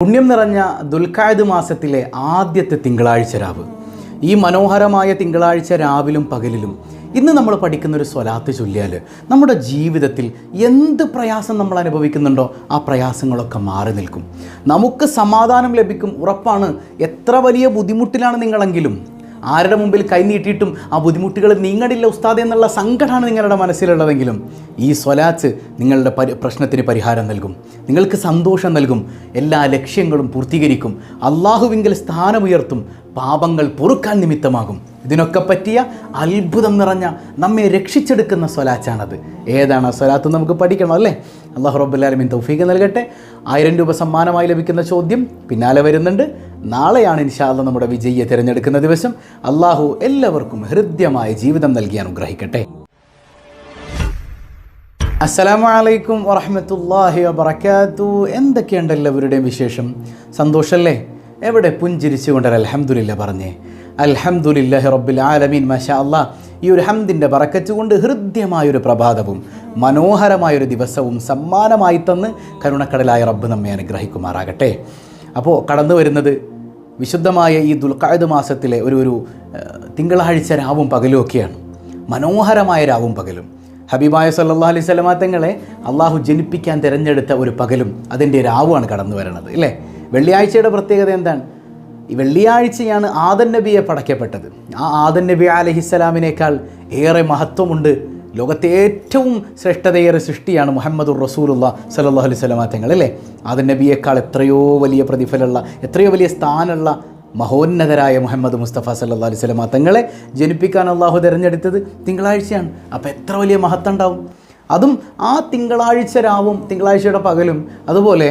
പുണ്യം നിറഞ്ഞ ദുൽഖഅദ് മാസത്തിലെ ആദ്യത്തെ തിങ്കളാഴ്ച രാവ്. ഈ മനോഹരമായ തിങ്കളാഴ്ച രാവിലും പകലിലും ഇന്ന് നമ്മൾ പഠിക്കുന്നൊരു സ്വലാത്ത് ചൊല്ലിയാൽ നമ്മുടെ ജീവിതത്തിൽ എന്ത് പ്രയാസം നമ്മൾ അനുഭവിക്കുന്നുണ്ടോ ആ പ്രയാസങ്ങളൊക്കെ മാറി നിൽക്കും. നമുക്ക് സമാധാനം ലഭിക്കും, ഉറപ്പാണ്. എത്ര വലിയ ബുദ്ധിമുട്ടിലാണ് നിങ്ങളെങ്കിലും ആരുടെ മുമ്പിൽ കൈ നീട്ടിയിട്ടും ആ ബുദ്ധിമുട്ടുകൾ നീങ്ങടില്ല ഉസ്താദ് എന്നുള്ള സങ്കടമാണ് നിങ്ങളുടെ മനസ്സിലുള്ളതെങ്കിലും ഈ സ്വലാത്ത് നിങ്ങളുടെ പ്രശ്നത്തിന് പരിഹാരം നൽകും, നിങ്ങൾക്ക് സന്തോഷം നൽകും, എല്ലാ ലക്ഷ്യങ്ങളും പൂർത്തീകരിക്കും, അള്ളാഹുവിങ്കിൽ സ്ഥാനമുയർത്തും, പാപങ്ങൾ പൊറുക്കാൻ നിമിത്തമാകും. ഇതിനൊക്കെ പറ്റിയ അത്ഭുതം നിറഞ്ഞ നമ്മെ രക്ഷിച്ചെടുക്കുന്ന സ്വലാത്താണത്. ഏതാണ് ആ സ്വലാത്ത് നമുക്ക് പഠിക്കണം അല്ലേ? അല്ലാഹു റബ്ബുൽ ആലമീൻ തൗഫീഖ് നൽകട്ടെ. 1000 രൂപ സമ്മാനമായി ലഭിക്കുന്ന ചോദ്യം പിന്നാലെ വരുന്നുണ്ട്. നാളെയാണ് ഇൻഷാ അല്ലാഹ് നമ്മുടെ വിജയിയെ തിരഞ്ഞെടുക്കുന്ന ദിവസം. അള്ളാഹു എല്ലാവർക്കും ഹൃദ്യമായ ജീവിതം നൽകി അനുഗ്രഹിക്കട്ടെ. അസ്സലാമു അലൈക്കും വറഹ്മത്തുള്ളാഹി വബറകാതുഹു. എന്തൊക്കെയുണ്ട് എല്ലാവരുടെയും വിശേഷം? സന്തോഷമല്ലേ? എവിടെ പുഞ്ചിരിച്ചുകൊണ്ട് അൽഹംദുലില്ലാ പറഞ്ഞേ? അൽഹംദുലില്ലാഹി റബ്ബിൽ ആലമീൻ. മാഷാ അല്ലാഹ്. ഈ ഒരു ഹംദിൻ്റെ ബറക്കത്ത് കൊണ്ട് ഹൃദ്യമായൊരു പ്രഭാതവും മനോഹരമായൊരു ദിവസവും സമ്മാനമായി തന്ന് കരുണക്കടലായ റബ്ബ് നമ്മെ അനുഗ്രഹിക്കുമാറാകട്ടെ. അപ്പോൾ കടന്നു വരുന്നത് വിശുദ്ധമായ ഈ ദുൽഖഅദ് മാസത്തിലെ ഒരു തിങ്കളാഴ്ച രാവും പകലും ഒക്കെയാണ്. മനോഹരമായ രാവും പകലും ഹബീബായ സല്ലല്ലാഹു അലൈഹി വസല്ലമ തങ്ങളെ അള്ളാഹു ജനിപ്പിക്കാൻ തിരഞ്ഞെടുത്ത ഒരു പകലും അതിൻ്റെ രാവുമാണ് കടന്നു വരുന്നത് അല്ലേ? വെള്ളിയാഴ്ചയുടെ പ്രത്യേകത എന്താണ്? ഈ വെള്ളിയാഴ്ചയാണ് ആദം നബിയെ പടയ്ക്കപ്പെട്ടത്. ആ ആദം നബി അലൈഹിസ്സലാമിനേക്കാൾ ഏറെ മഹത്വമുണ്ട്. ലോകത്തെ ഏറ്റവും ശ്രേഷ്ഠതയേറെ സൃഷ്ടിയാണ് മുഹമ്മദുർ റസൂലുള്ളാഹി സ്വല്ലല്ലാഹു അലൈഹി വസല്ലമ തങ്ങൾ അല്ലേ? ആദം നബിയേക്കാൾ എത്രയോ വലിയ പ്രതിഫലമുള്ള, എത്രയോ വലിയ സ്ഥാനമുള്ള മഹോന്നതരായ മുഹമ്മദ് മുസ്തഫ സല്ലല്ലാഹു അലൈഹി വസല്ലമ തങ്ങളെ ജനിപ്പിക്കാൻ അള്ളാഹു തിരഞ്ഞെടുത്തത് തിങ്കളാഴ്ചയാണ്. അപ്പോൾ എത്ര വലിയ മഹത്വം ഉണ്ടാവും. അതും ആ തിങ്കളാഴ്ച രാവും തിങ്കളാഴ്ചയുടെ പകലും അതുപോലെ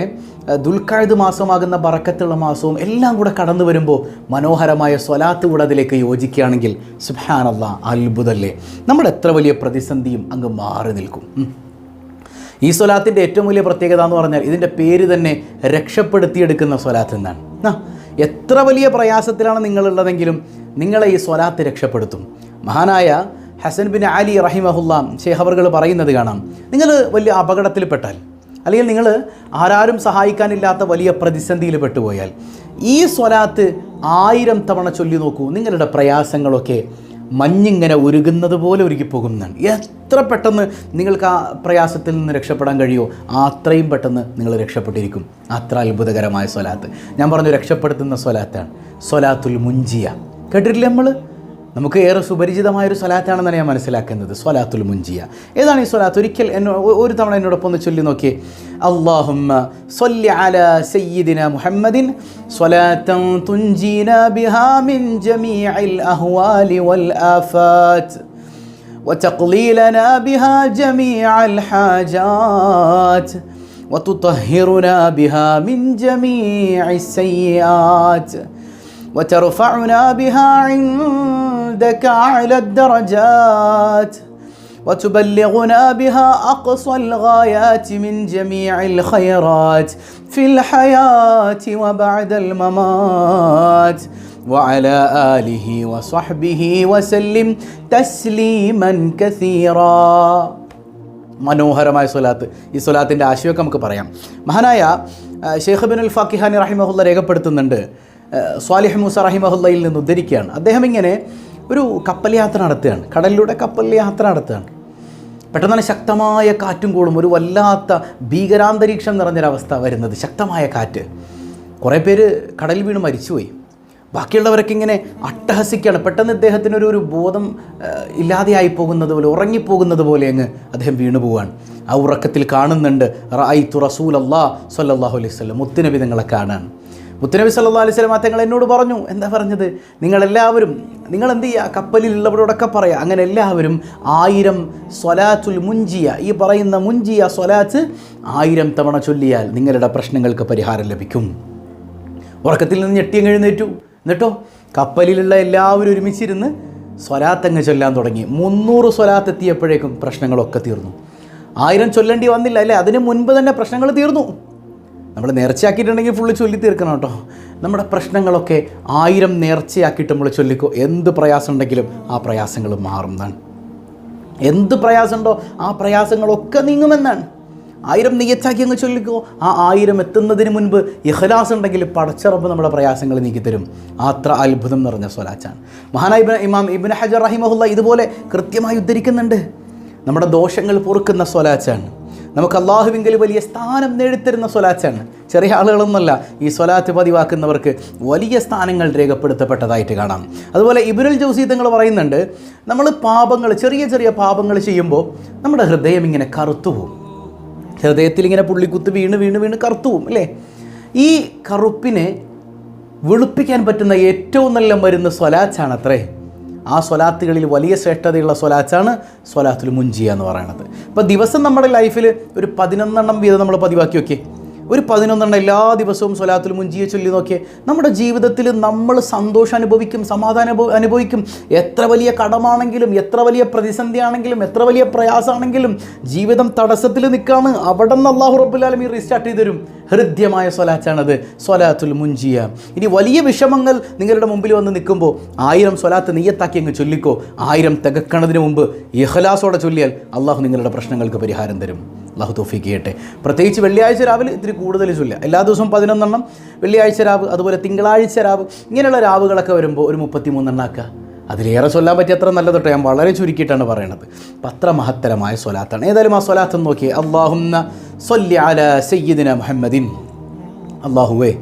ദുൽഖഅദ് മാസമാകുന്ന ബറക്കത്തുള്ള മാസവും എല്ലാം കൂടെ കടന്നു വരുമ്പോൾ മനോഹരമായ സ്വലാത്ത് കൂടെ അതിലേക്ക് യോജിക്കുകയാണെങ്കിൽ സുബ്ഹാനല്ലാഹ്, അത്ഭുതമല്ലേ? നമ്മുടെ എത്ര വലിയ പ്രതിസന്ധിയും അങ്ങ് മാറി നിൽക്കും. ഈ സ്വലാത്തിൻ്റെ ഏറ്റവും വലിയ പ്രത്യേകത എന്ന് പറഞ്ഞാൽ ഇതിൻ്റെ പേര് തന്നെ രക്ഷപ്പെടുത്തിയെടുക്കുന്ന സ്വലാത്ത് എന്നാണ്. എത്ര വലിയ പ്രയാസത്തിലാണ് നിങ്ങളുള്ളതെങ്കിലും നിങ്ങളെ ഈ സ്വലാത്ത് രക്ഷപ്പെടുത്തും. മഹാനായ ഹസൻ ബിൻ അലി റഹിമഹുല്ലാ ശൈഖ് അവറുകൾ പറയുന്നത് കാണാം. നിങ്ങൾ വലിയ അപകടത്തിൽപ്പെട്ടാൽ അല്ലെങ്കിൽ നിങ്ങൾ ആരാരും സഹായിക്കാനില്ലാത്ത വലിയ പ്രതിസന്ധിയിൽ പെട്ടുപോയാൽ ഈ സ്വലാത്ത് 1000 തവണ ചൊല്ലി നോക്കൂ, നിങ്ങളുടെ പ്രയാസങ്ങളൊക്കെ മഞ്ഞിങ്ങനെ ഉരുകുന്നത് പോലെ ഉരുകിപ്പോകുന്നതാണ്. എത്ര പെട്ടെന്ന് നിങ്ങൾക്ക് ആ പ്രയാസത്തിൽ നിന്ന് രക്ഷപ്പെടാൻ കഴിയുമോ അത്രയും പെട്ടെന്ന് നിങ്ങൾ രക്ഷപ്പെട്ടിരിക്കും. അത്ര അത്ഭുതകരമായ സ്വലാത്ത്. ഞാൻ പറഞ്ഞു രക്ഷപ്പെടുത്തുന്ന സ്വലാത്താണ് സ്വലാത്തുൽ മുൻജിയ. കേട്ടിട്ടില്ലേ നമ്മൾ? നമുക്ക് ഏറെ സുപരിചിതമായൊരു സ്വലാത്താണെന്നാണ് ഞാൻ മനസ്സിലാക്കുന്നത്. സ്വലാത്തുൽ മുൻജിയ. ഏതാണ് ഈ സ്വലാത്ത്? ഒരിക്കൽ ഒരു തവണ എന്നോടൊപ്പം ഒന്ന് ചൊല്ലി നോക്കിയേ. അല്ലാഹുമ്മ സ്വല്ലി അലാ സയ്യിദിന മുഹമ്മദിൻ സ്വലാത്തൻ തുൻജീനാ ബിഹാ മിൻ ജമീഇൽ അഹ്വാലി വൽ ആഫാത്ത് വതഖ്ലീ ലനാ ബിഹാ ജമീഅൽ ഹാജാത്ത് വതുطهിറുനാ ബിഹാ മിൻ ജമീഇസ് സയ്യിആത്ത് وترفعنا بها عندك أعلى الدرجات وتبلغنا بها أقصى الغايات من جميع الخيرات في الحياة وبعد الممات وعلى آله وصحبه وسلم تسليما كثيرا. മനോഹരമായ സ്വലാത്ത്. ഈ സ്വലാത്തിൻ്റെ ആശയമൊക്കെ നമുക്ക് പറയാം. മഹാനായ ഷെയ്ഖ് ഇബ്നുൽ ഫാക്കിഹാനി റഹിമഹുല്ല രേഖപ്പെടുത്തുന്നുണ്ട്. സ്വാലിഹ് മൂസ റഹിമഹുല്ലയിൽ നിന്ന് ഉദ്ധരിക്കുകയാണ്. അദ്ദേഹം ഇങ്ങനെ ഒരു കപ്പൽ യാത്ര നടത്തുകയാണ്, കടലിലൂടെ കപ്പൽ യാത്ര നടത്തുകയാണ്. പെട്ടെന്ന് തന്നെ ശക്തമായ കാറ്റും കൂടും, ഒരു വല്ലാത്ത ഭീകരാന്തരീക്ഷം നിറഞ്ഞൊരവസ്ഥ വരുന്നത്. ശക്തമായ കാറ്റ്, കുറേ പേര് കടലിൽ വീണ് മരിച്ചുപോയി. ബാക്കിയുള്ളവരൊക്കെ ഇങ്ങനെ അട്ടഹസിക്കുകയാണ്. പെട്ടെന്ന് ഇദ്ദേഹത്തിനൊരു ബോധം ഇല്ലാതെയായി പോകുന്നത് പോലെ, ഉറങ്ങിപ്പോകുന്നത് പോലെ അങ്ങ് അദ്ദേഹം വീണു പോവുകയാണ്. ആ ഉറക്കത്തിൽ കാണുന്നുണ്ട് റഅയ്തു റസൂലല്ലാഹി സ്വല്ലല്ലാഹു അലൈഹി വസല്ലം, മുത്തുനബി നിങ്ങളെ കാണാൻ. മുത്തുനബി സല്ലല്ലാഹു അലൈഹി വസല്ലം തങ്ങൾ എന്നോട് പറഞ്ഞു. എന്താ പറഞ്ഞത്? നിങ്ങളെല്ലാവരും നിങ്ങൾ എന്ത് ചെയ്യുക, കപ്പലിലുള്ളവരോടൊക്കെ പറയുക, അങ്ങനെ എല്ലാവരും 1000 സ്വലാത്തുൽ മുൻജിയ, ഈ പറയുന്ന മുൻജിയ സ്വലാത്ത് 1000 തവണ ചൊല്ലിയാൽ നിങ്ങളുടെ പ്രശ്നങ്ങൾക്ക് പരിഹാരം ലഭിക്കും. ഉറക്കത്തിൽ നിന്ന് ഞെട്ടിയും എഴുന്നേറ്റു. എന്നിട്ടോ കപ്പലിലുള്ള എല്ലാവരും ഒരുമിച്ചിരുന്ന് സ്വലാത്തങ്ങ് ചൊല്ലാൻ തുടങ്ങി. 300 സ്വലാത്ത് എത്തിയപ്പോഴേക്കും പ്രശ്നങ്ങളൊക്കെ തീർന്നു. 1000 ചൊല്ലേണ്ടി വന്നില്ല അല്ലേ? അതിന് മുൻപ് തന്നെ പ്രശ്നങ്ങൾ തീർന്നു. നമ്മൾ നേർച്ചയാക്കിയിട്ടുണ്ടെങ്കിൽ ഫുള്ള് ചൊല്ലി തീർക്കണം കേട്ടോ. നമ്മുടെ പ്രശ്നങ്ങളൊക്കെ 1000 നേർച്ചയാക്കിയിട്ട് നമ്മൾ ചൊല്ലിക്കോ. എന്ത് പ്രയാസം ഉണ്ടെങ്കിലും ആ പ്രയാസങ്ങൾ മാറുന്നതാണ്. എന്ത് പ്രയാസമുണ്ടോ ആ പ്രയാസങ്ങളൊക്കെ നീങ്ങുമെന്നാണ്. 1000 നിയ്യത്താക്കി അങ്ങ് ചൊല്ലിക്കോ. ആ 1000 എത്തുന്നതിന് മുൻപ് ഇഖ്ലാസ് ഉണ്ടെങ്കിൽ പടച്ചറബ് നമ്മുടെ പ്രയാസങ്ങൾ നീക്കിത്തരും. അത്ര അത്ഭുതം നിറഞ്ഞ സ്വലാത്താണ്. മഹാനായ ഇമാം ഇബ്നു ഹജർ റഹിമഹുല്ലാ ഇതുപോലെ കൃത്യമായി ഉദ്ധരിക്കുന്നുണ്ട്. നമ്മുടെ ദോഷങ്ങൾ പൊറുക്കുന്ന സ്വലാത്താണ്. നമുക്ക് അള്ളാഹുവിങ്കിൽ വലിയ സ്ഥാനം നേടിത്തരുന്ന സ്വലാത്താണ്. ചെറിയ ആളുകളൊന്നുമല്ല, ഈ സ്വലാത്ത് പതിവാക്കുന്നവർക്ക് വലിയ സ്ഥാനങ്ങൾ രേഖപ്പെടുത്തപ്പെട്ടതായിട്ട് കാണാം. അതുപോലെ ഇബ്നുൽ ജൗസി തങ്ങൾ പറയുന്നുണ്ട്, നമ്മൾ പാപങ്ങൾ, ചെറിയ ചെറിയ പാപങ്ങൾ ചെയ്യുമ്പോൾ നമ്മുടെ ഹൃദയം ഇങ്ങനെ കറുത്തു പോകും. ഹൃദയത്തിൽ ഇങ്ങനെ പുള്ളിക്കുത്ത് വീണ് വീണ് വീണ് കറുത്തു പോകും അല്ലേ? ഈ കറുപ്പിനെ വെളുപ്പിക്കാൻ പറ്റുന്ന ഏറ്റവും നല്ല മരുന്ന് സ്വലാത്താണ് അത്രേ. ആ സ്വലാത്തുകളിൽ വലിയ ശ്രേഷ്ഠതയുള്ള സ്വലാത്താണ് സ്വലാത്തുൽ മുൻജിയ എന്ന് പറയുന്നത്. ഇപ്പോൾ ദിവസം നമ്മുടെ ലൈഫിൽ ഒരു 11 വീതം നമ്മൾ പതിവാക്കി നോക്കിയേ. ഒരു 11 എല്ലാ ദിവസവും സ്വലാത്തുൽ മുൻജിയ ചൊല്ലി നോക്കിയേ. നമ്മുടെ ജീവിതത്തിൽ നമ്മൾ സന്തോഷം അനുഭവിക്കും, സമാധാനം അനുഭവിക്കും. എത്ര വലിയ കടമാണെങ്കിലും, എത്ര വലിയ പ്രതിസന്ധി ആണെങ്കിലും, എത്ര വലിയ പ്രയാസമാണെങ്കിലും, ജീവിതം തടസ്സത്തിൽ നിൽക്കാണ്, അവിടെ നിന്ന് അല്ലാഹു റബ്ബുൽ ആലമീൻ റീസ്റ്റാർട്ട് ചെയ്ത് തരും. ഹൃദ്യമായ സ്വലാത്താണത്, സ്വലാത്തുൽ മുൻജിയ. ഇനി വലിയ വിഷമങ്ങൾ നിങ്ങളുടെ മുമ്പിൽ വന്ന് നിൽക്കുമ്പോൾ 1000 സ്വലാത്ത് നിയ്യത്താക്കി അങ്ങ് ചൊല്ലിക്കോ. 1000 തികക്കണതിന് മുമ്പ് ഇഖ്ലാസോടെ ചൊല്ലിയാൽ അള്ളാഹു നിങ്ങളുടെ പ്രശ്നങ്ങൾക്ക് പരിഹാരം തരും. അള്ളാഹു തൗഫീഖ് ചെയ്യട്ടെ. പ്രത്യേകിച്ച് വെള്ളിയാഴ്ച രാവിലെ ഇത്തിരി കൂടുതൽ ചൊല്ലുക. എല്ലാ ദിവസവും 11 വെള്ളിയാഴ്ച രാവ്, അതുപോലെ തിങ്കളാഴ്ച രാവ്, ഇങ്ങനെയുള്ള രാവുകളൊക്കെ വരുമ്പോൾ ഒരു 33 ആക്കുക. അതിലേറെ ചൊല്ലാൻ പറ്റിയ അത്ര നല്ലതൊട്ടെ, ഞാൻ വളരെ ചുരുക്കിയിട്ടാണ് പറയണത്. അപ്പം അത്ര മഹത്തരമായ സ്വലാത്താണ്. ഏതായാലും ആ സ്വലാത്ത് നോക്കിയേ. അല്ലാഹുമ്മ സ്വല്ലി അലാ സയ്യിദിന മുഹമ്മദിൻ. അല്ലാഹുവേ,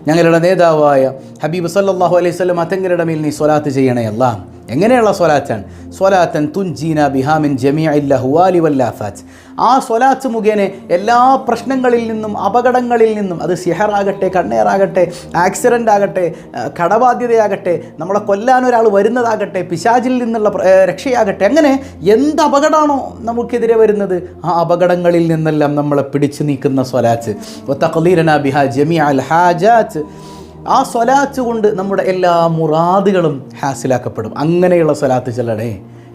ഞങ്ങളുടെ നേതാവായ ഹബീബ് സല്ലല്ലാഹു അലൈഹി വസല്ലം തങ്ങളുടെ മേൽ നീ സ്വലാത്ത് ചെയ്യണേ അല്ലാ. എങ്ങനെയുള്ള സ്വലാത്താണ്? സ്വലാത്തൻ തുൻജീന ബിഹാ മിൻ ജമീഇൽ അഹ്വാലി വൽ ആഫാത്ത്. ആ സ്വലാത്ത് മുഖേന എല്ലാ പ്രശ്നങ്ങളിൽ നിന്നും, അപകടങ്ങളിൽ നിന്നും, അത് സിഹറാകട്ടെ, കണ്ണേറാകട്ടെ, ആക്സിഡൻ്റ് ആകട്ടെ, കടബാധ്യതയാകട്ടെ, നമ്മളെ കൊല്ലാൻ ഒരാൾ വരുന്നതാകട്ടെ, പിശാചിൽ നിന്നുള്ള രക്ഷയാകട്ടെ, അങ്ങനെ എന്ത് അപകടമാണോ നമുക്കെതിരെ വരുന്നത്, ആ അപകടങ്ങളിൽ നിന്നെല്ലാം നമ്മളെ പിടിച്ചു നീക്കുന്ന സ്വലാത്ത്. വതഖ്ലീലനാ ബിഹാ ജമീഅൽ ഹാജാത്ത്. ആ സ്വലാത്ത് കൊണ്ട് നമ്മുടെ എല്ലാ മുറാദുകളും ഹാസിലാക്കപ്പെടും. അങ്ങനെയുള്ള സ്വലാത്ത് ചൊല്ലണേ,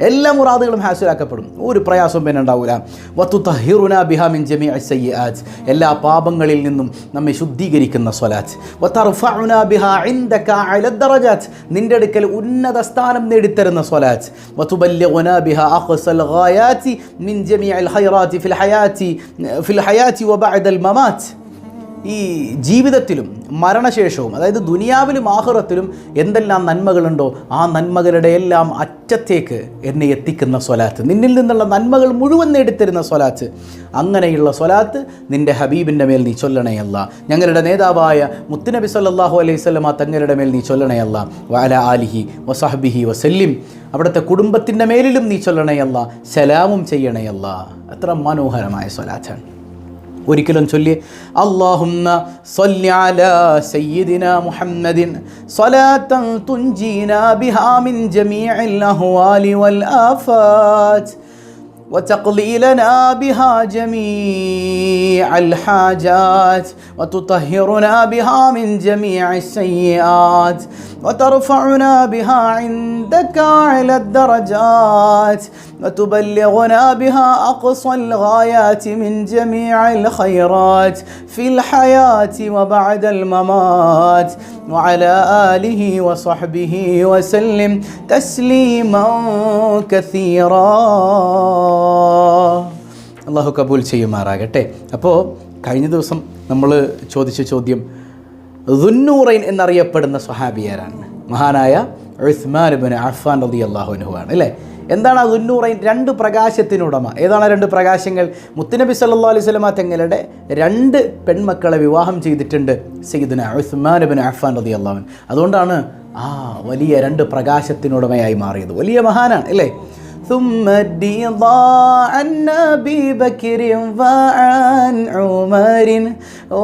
എല്ലാ മുറാദുകളും ഹാസിലാക്കപ്പെടും. ഒരു പ്രയാസവും പിന്നെ ഉണ്ടാവില്ല. വതുതഹിറുനാ ബിഹാ മിൻ ജമീഇ സയ്യിആത്ത്. എല്ലാ പാപങ്ങളിൽ നിന്നും നമ്മെ ശുദ്ധീകരിക്കുന്ന സ്വലാത്ത്. വതർഫഉനാ ബിഹാ ഇൻദക അല ദറജാത്ത്. നിന്റെ അടുക്കൽ ഉന്നത സ്ഥാനം നേടിത്തരുന്ന സ്വലാത്ത്. വതുബല്ലിഗുനാ ബിഹാ അഖ്സൽ ഗായാതി മിൻ ജമീഇൽ ഖൈറാത്തി ഫിൽ ഹയാത്തി വബഅദൽ മമാത്ത്. ഈ ജീവിതത്തിലും മരണശേഷവും, അതായത് ദുനിയാവിലും ആഖിറത്തിലും എന്തെല്ലാം നന്മകളുണ്ടോ ആ നന്മകളുടെ എല്ലാം അറ്റത്തേക്ക് എന്നെ എത്തിക്കുന്ന സ്വലാത്ത്, നിന്നിൽ നിന്നുള്ള നന്മകൾ മുഴുവൻ നേടിത്തരുന്ന സ്വലാത്ത്. അങ്ങനെയുള്ള സ്വലാത്ത് നിൻ്റെ ഹബീബിൻ്റെ മേൽ നീ ചൊല്ലണയല്ല. ഞങ്ങളുടെ നേതാവായ മുത്തുനബി സല്ലല്ലാഹു അലൈഹി വസല്ലമ തങ്ങളുടെ മേൽ നീ ചൊല്ലണയല്ല. വഅല ആലിഹി വസഹ്ബിഹി വസല്ലിം. അവിടുത്തെ കുടുംബത്തിൻ്റെ മേലിലും നീ ചൊല്ലണയല്ല, സലാമും ചെയ്യണയല്ല. അത്ര മനോഹരമായ സ്വലാത്താണ്. ഒരിക്കലും ചൊല്ലി അല്ലാഹുമ്മ സ്വല്ലി അലാ സയ്യിദിനാ മുഹമ്മദിൻ സ്വലാത്തൻ തുൻജീനാ ബിഹാ മിൻ ജമീഇൽ അഹ്വാലി വൽ ആഫാത്ത് وتقضي لنا بها جميع الحاجات وتطهرنا بها من جميع السيئات وترفعنا بها عندك على الدرجات وتبلغنا بها أقصى الغايات من جميع الخيرات في الحياة وبعد الممات وعلى آله وصحبه وسلم تسليما كثيرا. അള്ളാഹു കബൂൽ ചെയ്യുമാറാകട്ടെ. അപ്പോൾ കഴിഞ്ഞ ദിവസം നമ്മൾ ചോദിച്ച ചോദ്യം, ദുന്നൂറൈൻ എന്നറിയപ്പെടുന്ന സ്വഹാബിയാരാണ്? മഹാനായ ഉസ്മാൻ ഇബ്നു അഫ്ഫാൻ റളിയല്ലാഹു അൻഹു ആണ് അല്ലേ? എന്താണ് ആ ദുന്നൂറൈൻ? 2 പ്രകാശത്തിനുടമ. ഏതാണ് 2 പ്രകാശങ്ങൾ? മുത്തുനബി സല്ലല്ലാഹു അലൈഹി വസല്ലമ തങ്ങളുടെ 2 പെൺമക്കളെ വിവാഹം ചെയ്തിട്ടുണ്ട് സയ്യിദുനാ ഉസ്മാൻ ഇബ്നു അഫ്ഫാൻ റളിയല്ലാഹു അൻഹു. അതുകൊണ്ടാണ് ആ വലിയ 2 പ്രകാശത്തിനുടമയായി മാറിയത്. വലിയ മഹാനാണ് അല്ലേ? ثم الرضا عن أبي بكر وعن عمر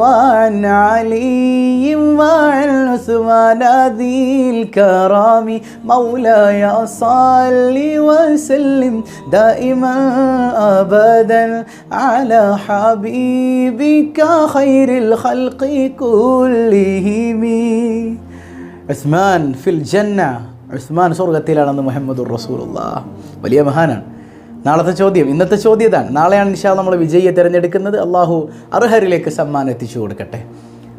وعن علي وعن عثمان ذي الكرام مولاي صل وسلم دائما أبدا على حبيبك خير الخلق كلهم. عثمان في الجنة. ഉസ്മാൻ സ്വർഗത്തിലാണെന്ന് മുഹമ്മദുർ റസൂലുള്ളാഹ്. വലിയ മഹാനാണ്. നാളത്തെ ചോദ്യം, ഇന്നത്തെ ചോദ്യം ഇതാണ്. നാളെയാണ് ഇൻഷാ അല്ലാഹ് നമ്മൾ വിജയിയെ തിരഞ്ഞെടുക്കുന്നത്. അള്ളാഹു അർഹരിലേക്ക് സമ്മാനം എത്തിച്ചു കൊടുക്കട്ടെ.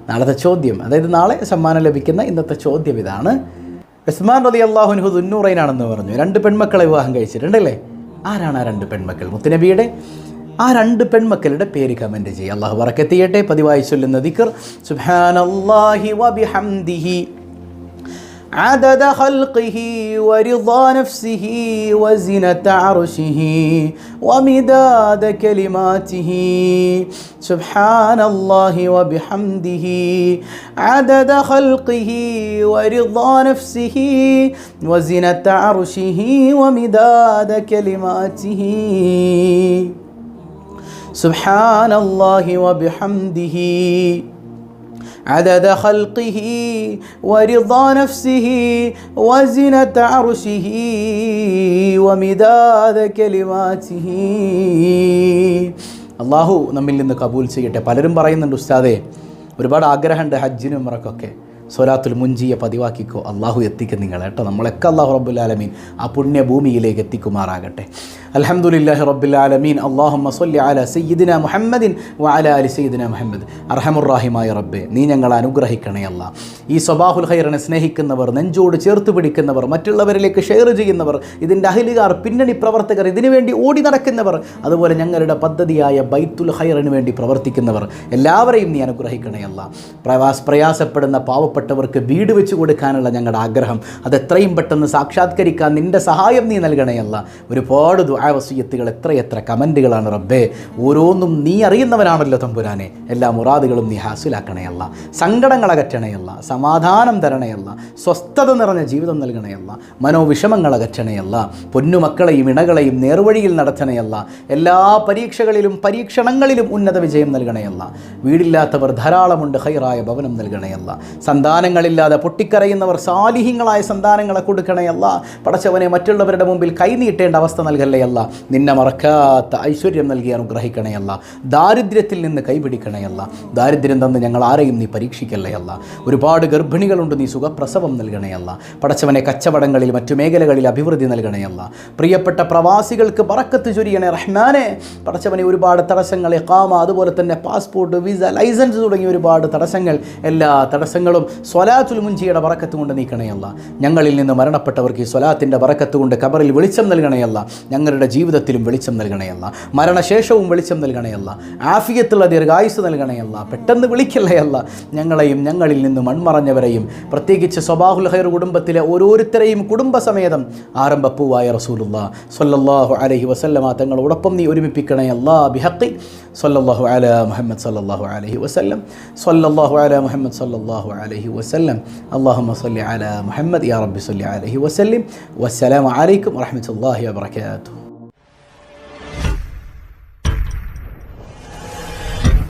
നാളത്തെ ചോദ്യം, അതായത് നാളെ സമ്മാനം ലഭിക്കുന്ന ഇന്നത്തെ ചോദ്യം ഇതാണ്. ഉസ്മാൻ റളിയല്ലാഹു അൻഹു ദുന്നൂറൈനാണെന്ന് പറഞ്ഞു. 2 പെൺമക്കളെ വിവാഹം കഴിച്ചിട്ടുണ്ടല്ലേ? ആരാണ് ആ 2 പെൺമക്കൾ? മുത്തുനബിയുടെ ആ 2 പെൺമക്കളുടെ പേര് കമൻറ്റ് ചെയ്യുക. അല്ലാഹു ബറക്കത്ത് ചെയ്യട്ടെ. പതിവായി ചൊല്ലുന്ന ദിക്ർ സുബ്ഹാനല്ലാഹി വബിഹംദിഹി عدد خلقه ورضا نفسه وزنة عرشه ومداد كلماته سبحان الله وبحمده عدد خلقه ورضا نفسه وزنة عرشه ومداد كلماته سبحان الله وبحمده عدد خلقه ورضا نفسه وزنة عرشه ومداد كلماته. അള്ളാഹു നമ്മിൽ നിന്ന് കബൂൽ ചെയ്യട്ടെ. പലരും പറയുന്നുണ്ട് ഉസ്താദേ, ഒരുപാട് ആഗ്രഹമുണ്ട് ഹജ്ജിനും ഉമറക്കൊക്കെ. സ്വലാത്തുൽ മുൻജിയെ പതിവാക്കിക്കോ, അള്ളാഹു എത്തിക്കും നിങ്ങളെ കേട്ടോ. നമ്മളൊക്കെ അള്ളാഹു റബ്ബുൽ ആലമീൻ ആ പുണ്യഭൂമിയിലേക്ക് എത്തിക്കുമാറാകട്ടെ. അൽഹംദുലില്ലാഹി റബ്ബിൽ ആലമീൻ. അല്ലാഹുമ്മ സ്വല്ലി അലാ സയ്യിദിന മുഹമ്മദിൻ വഅലാ അലി സയ്യിദിന മുഹമ്മദ്. അർഹമുർറാഹിമായ റബ്ബേ, നീ ഞങ്ങളെ അനുഗ്രഹിക്കണേ അല്ലാ. ഈ സ്വബാഹുൽ ഖൈറിനെ സ്നേഹിക്കുന്നവർ, നെഞ്ചോട് ചേർത്ത് പിടിക്കുന്നവർ, മറ്റുള്ളവരിലേക്ക് ഷെയർ ചെയ്യുന്നവർ, ഇതിൻ്റെ അഹ്ലുകാർ, പിന്നണി പ്രവർത്തകർ, ഇതിനു വേണ്ടി ഓടി നടക്കുന്നവർ, അതുപോലെ ഞങ്ങളുടെ പദ്ധതിയായ ബൈത്തുൽ ഖൈറിന് വേണ്ടി പ്രവർത്തിക്കുന്നവർ, എല്ലാവരെയും നീ അനുഗ്രഹിക്കണേ അല്ലാ. പ്രയാസപ്പെടുന്ന പാവപ്പെട്ടവർക്ക് വീട് വെച്ച് കൊടുക്കാനുള്ള ഞങ്ങളുടെ ആഗ്രഹം അതെത്രയും പെട്ടെന്ന് സാക്ഷാത്കരിക്കാൻ നിൻ്റെ സഹായം നീ നൽകണേ അല്ലാ. ഒരുപാട് വസിയത്തുകൾ, എത്രയെത്ര കമൻറ്റുകളാണ് റബ്ബേ. ഓരോന്നും നീ അറിയുന്നവനാണല്ലോ തമ്പുരാനെ. എല്ലാ മുറാദുകളും നീ ഹാസിലാക്കണയല്ല, സങ്കടങ്ങൾ അകറ്റണയല്ല, സമാധാനം തരണയല്ല, സ്വസ്ഥത നിറഞ്ഞ ജീവിതം നൽകണയല്ല, മനോവിഷമങ്ങൾ അകറ്റണയല്ല, പൊന്നുമക്കളെയും ഇണകളെയും നേർവഴിയിൽ നടത്തണയല്ല, എല്ലാ പരീക്ഷകളിലും പരീക്ഷണങ്ങളിലും ഉന്നത വിജയം നൽകണയല്ല. വീടില്ലാത്തവർ ധാരാളമുണ്ട്, ഖൈറായ ഭവനം നൽകണയല്ല. സന്താനങ്ങളില്ലാതെ പൊട്ടിക്കരയുന്നവർ സാലിഹ്യങ്ങളായ സന്താനങ്ങളെ കൊടുക്കണയല്ല. പടച്ചവനെ മറ്റുള്ളവരുടെ മുമ്പിൽ കൈനീട്ടേണ്ട അവസ്ഥ നൽകല്ലേ അല്ല. നിന്നെ മറക്കാത്ത ഐശ്വര്യം നൽകി അനുഗ്രഹിക്കണയല്ല. ദാരിദ്ര്യത്തിൽ നിന്ന് കൈപിടിക്കണയല്ല. ദാരിദ്ര്യം തന്ന് ഞങ്ങൾ ആരെയും നീ പരീക്ഷിക്കല്ലേയല്ല. ഒരുപാട് ഗർഭിണികളുണ്ട്, നീ സുഖപ്രസവം നൽകണയല്ല. പടച്ചവനെ കച്ചവടങ്ങളിൽ മറ്റു മേഖലകളിൽ അഭിവൃദ്ധി നൽകണയല്ല. പ്രിയപ്പെട്ട പ്രവാസികൾക്ക് ബറക്കത്ത് ചൊരിയണേ റഹ്മാനെ. പടച്ചവനെ ഒരുപാട് തടസ്സങ്ങൾ, ഇഖാമ, അതുപോലെ തന്നെ പാസ്പോർട്ട്, വിസ, ലൈസൻസ് തുടങ്ങിയ ഒരുപാട് തടസ്സങ്ങൾ, എല്ലാ തടസ്സങ്ങളും സ്വലാത്തുൽ മുൻജിയുടെ ബറക്കത്ത് കൊണ്ട് നീക്കണയല്ല. ഞങ്ങളിൽ നിന്ന് മരണപ്പെട്ടവർക്ക് ഈ സ്വലാത്തിൻ്റെ ബറക്കത്ത് കൊണ്ട് ഖബറിൽ വെളിച്ചം നൽകണയല്ല. ഞങ്ങളുടെ ജീവിതത്തിലും വെളിച്ചം നൽകണയല്ല. മരണശേഷവും വെളിച്ചം നൽകണയല്ല. ആഫിയത്തുള്ള ദീർഘായുസ് നൽകണയല്ല. പെട്ടെന്ന് വിളിക്കല്ലയല്ല. ഞങ്ങളെയും ഞങ്ങളിൽ നിന്ന് മൺമറഞ്ഞവരെയും, പ്രത്യേകിച്ച് സ്വബാഹുൽ ഖൈർ കുടുംബത്തിലെ ഓരോരുത്തരെയും കുടുംബസമേതം ആരംഭപ്പൂവായ റസൂലുള്ളാഹി സ്വല്ലല്ലാഹു അലൈഹി വസല്ലമ തങ്ങളോടൊപ്പം നീ ഒരുമിപ്പിക്കണയല്ല. ബിഹഖി സ്വല്ലല്ലാഹു അലാ മുഹമ്മദ് സ്വല്ലല്ലാഹു അലൈഹി വസല്ലം. സ്വല്ലല്ലാഹു അലാ മുഹമ്മദ് സ്വല്ലല്ലാഹു അലൈഹി വസല്ലം. അല്ലാഹുമ്മ സ്വല്ലി അലാ മുഹമ്മദ് യാ റബ്ബി സ്വല്ലി അലൈഹി വസല്ലം. വസ്സലാമു അലൈക്കും വറഹ്മത്തുള്ളാഹി വബറകാതുഹു.